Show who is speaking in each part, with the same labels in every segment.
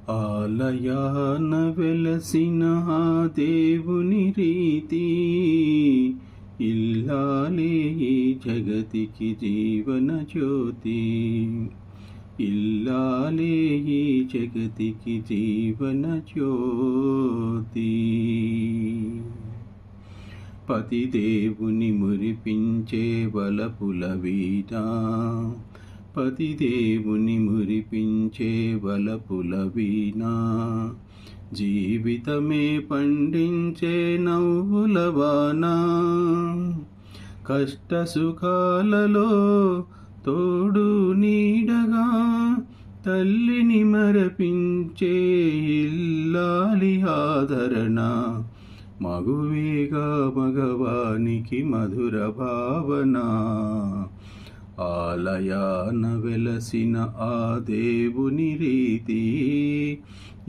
Speaker 1: ఆలయాన వెలసిన ఆ దేవుని రీతి ఇల్లాలే ఈ జగతికి జీవన జ్యోతి. ఇల్లాలే ఈ జగతికి జీవన జ్యోతి. పతిదేవుని మురిపించే వలపుల వీణ, పతిదేవుని మురిపించే వలపుల వీణ, జీవితమే పండించే నవ్వుల వాన. కష్ట సుఖాలలో తోడు నీడగా తల్లిని మరపించే ఇల్లాలి ఆదరణ. మగువేగా మగవానికి మధుర భావన. ఆలయాన వెలసిన ఆ దేవుని రీతి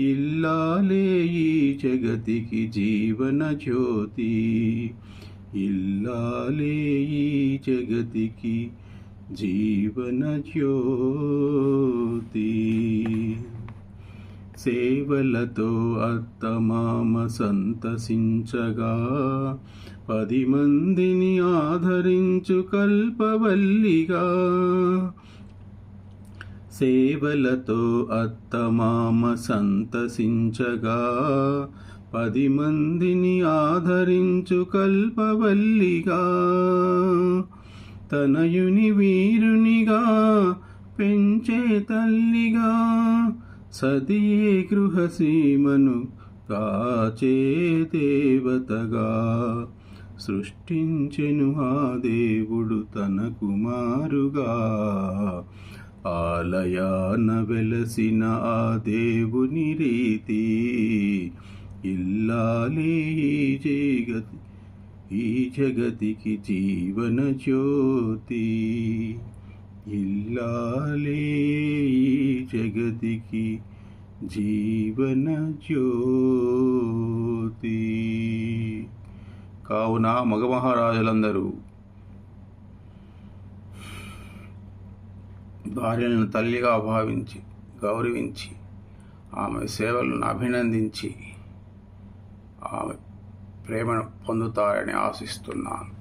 Speaker 1: ఇల్లాలే ఈ జగతికి జీవన జ్యోతి. ఇల్లాలే ఈ జగతికి జీవన జ్యోతి. సేవలతో అత్తమామ సంతసించగా 10 మందిని ఆదరించు కల్పవల్లిగా. సేవలతో అత్తమామ సంతసించగా 10 మందిని ఆదరించు కల్పవల్లిగా. తనయుని వీరునిగా పెంచే తల్లిగా, సతియే గృహసీమను కాచే దేవతగా. సృష్టించెను ఆ దేవుడు తన కుమారుగా. ఆలయాన వెలసిన ఆ దేవుని రీతి ఇల్లాలే ఈ జగతికి జీవన జ్యోతి. ఇల్లాలే ఈ జగతికి జీవన జ్యోతి. కావున మగమహారాజులందరూ భార్యను తల్లిగా భావించి గౌరవించి ఆమె సేవలను అభినందించి ఆమె ప్రేమను పొందుతారని ఆశిస్తున్నాను.